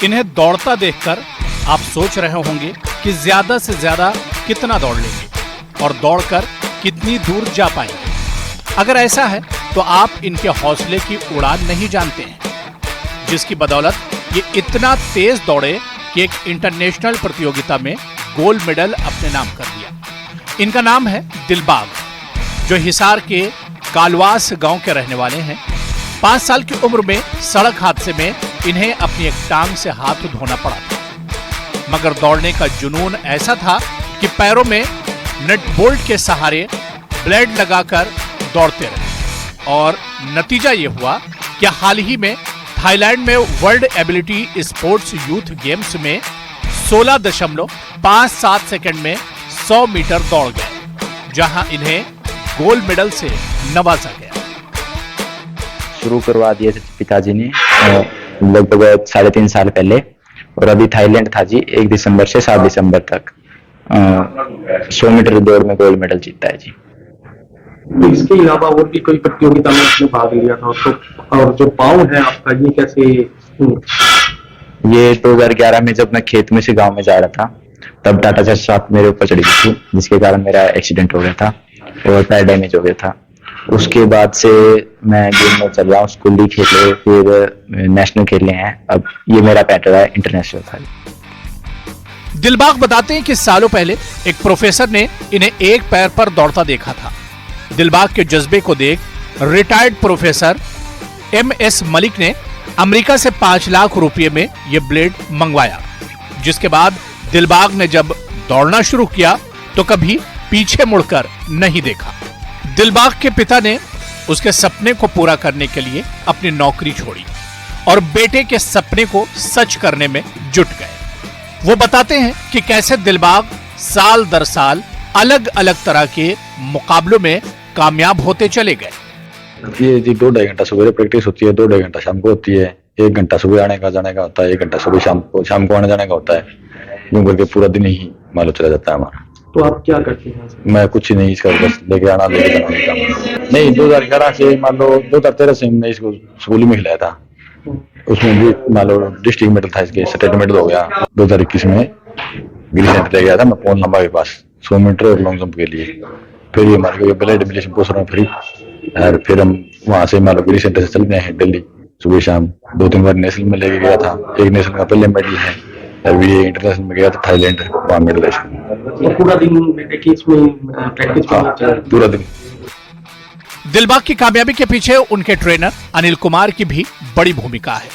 इन्हें दौड़ता देखकर आप सोच रहे होंगे कि ज्यादा से ज्यादा कितना दौड़ लेंगे और दौड़कर कितनी दूर जा पाएंगे। अगर ऐसा है तो आप इनके हौसले की उड़ान नहीं जानते हैं, जिसकी बदौलत ये इतना तेज दौड़े कि एक इंटरनेशनल प्रतियोगिता में गोल्ड मेडल अपने नाम कर दिया। इनका नाम है दिलबाग, जो हिसार के कालवास गांव के रहने वाले हैं। 5 साल की उम्र में सड़क हादसे में इन्हें अपनी एक टांग से हाथ धोना पड़ा था, मगर दौड़ने का जुनून ऐसा था कि पैरों में नट बोल्ट के सहारे ब्लेड लगाकर दौड़ते रहे और नतीजा ये हुआ कि हाल ही में थाईलैंड में world ability sports youth games में 16.57 सेकंड में 100 मीटर दौड़ गए, जहां इन्हें गोल्ड मेडल से नवाजा गया। शुरू करवा दिए थे पिताजी ने लगभग 3.5 साल पहले, और अभी थाईलैंड था जी 1 दिसंबर से 7 दिसंबर तक 100 मीटर दौड़ में गोल्ड मेडल जीता है जी। इसके अलावा और भी कोई प्रतियोगिता में आपने भाग लिया था, तो और जो पाँव है आपका ये कैसे? ये 2011 में जब मैं खेत में से गांव में जा रहा था, तब टाटा 407 मेरे ऊपर चढ़ी गई थी, जिसके कारण मेरा एक्सीडेंट हो गया था और टायर डैमेज हो गया था। उसके बाद से मैं गेम में चल रहा हूँ, स्कूली खेले, फिर नेशनल खेले हैं, अब ये मेरा पैटर्न है इंटरनेशनल था। दिलबाग बताते हैं कि सालों पहले एक प्रोफेसर ने इन्हें एक पैर पर दौड़ता देखा था। दिलबाग के जज्बे को देख रिटायर्ड प्रोफेसर MS मलिक ने अमेरिका से 5 लाख रुपए में यह ब्लेड मंगवाया, जिसके बाद दिलबाग ने जब दौड़ना शुरू किया तो कभी पीछे मुड़कर नहीं देखा। दिलबाग के पिता ने उसके सपने को पूरा करने के लिए अपनी नौकरी छोड़ी और बेटे के सपने को सच करने में जुट गए। वो बताते हैं कि कैसे दिलबाग साल दर साल अलग अलग तरह के मुकाबलों में कामयाब होते चले गए। ये जी 2-2.5 घंटा सुबह प्रैक्टिस होती है, 2-2.5 घंटा शाम को होती है, 1 घंटा सुबह आने का जाने का होता है, 1 घंटा सुबह शाम को आने जाने का होता है। यूं करके पूरा दिन ही मान लो चला जाता है हमारा। तो आप क्या करते हैं? मैं कुछ ही नहीं, इसका बस लेके आना लेके जाना काम। नहीं, 2011 से मान लो 2013 से हमने इसको स्कूल में खिलाया था, उसमें भी मान लो डिस्ट्रिक्ट मेडल था, इसके स्टेट मेडल हो गया। 2021 में गिरी सेंटर ले गया था मैं पवन लंबा के पास 100 मीटर और लॉन्ग जंप के लिए। फिर ये हमारे को ब्लड एबिलिटी पोस्ट में फ्री, और फिर हम वहां से मान लो गिरी सेंटर से चलते हैं दिल्ली सुबह शाम। 2-3 बार नेशनल में लेके गया था, एक नेशनल का पहले मेडल है, अभी ये इंटरनेशनल में गया था थाईलैंड, वहां मेडल है। तो पूरा दिन प्रैक्टिस में पूरा दिन। दिलबाग की कामयाबी के पीछे उनके ट्रेनर अनिल कुमार की भी बड़ी भूमिका है।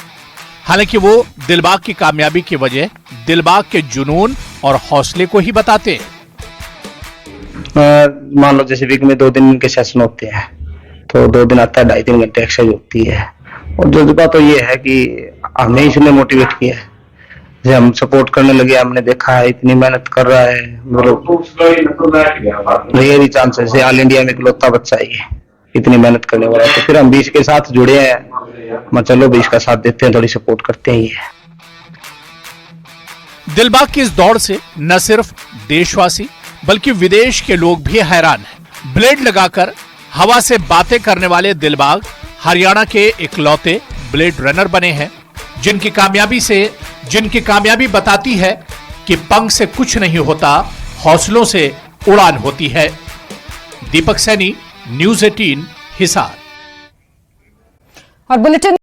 हालांकि वो दिलबाग की कामयाबी की वजह दिलबाग के जुनून और हौसले को ही बताते हैं। मान लो जैसे वीक में 2 दिन के सेशन होते हैं, तो 2 दिन आता है, 2.5-3 घंटे एक्सरसाइज होती है। और जज्बा तो ये है कि हमने इसने मोटिवेट किया है, जब हम सपोर्ट करने लगे, हमने देखा है इतनी मेहनत कर रहा है, मतलब रियली चांसेस है ऑल इंडिया में इकलौता बच्चा ही है इतनी मेहनत करने वाला। तो फिर हम भी इसके साथ जुड़े हैं, मैं चलो भी इसका साथ देते हैं, थोड़ी सपोर्ट करते हैं। ये दिलबाग की इस दौड़ से न सिर्फ देशवासी बल्कि विदेश के लोग भी हैरान हैं। ब्लेड लगाकर हवा से बातें करने वाले दिलबाग हरियाणा के इकलौते ब्लेड रनर बने हैं, जिनकी कामयाबी बताती है कि पंख से कुछ नहीं होता, हौसलों से उड़ान होती है। दीपक सैनी, न्यूज़ 18 हिसार। और बुलेटिन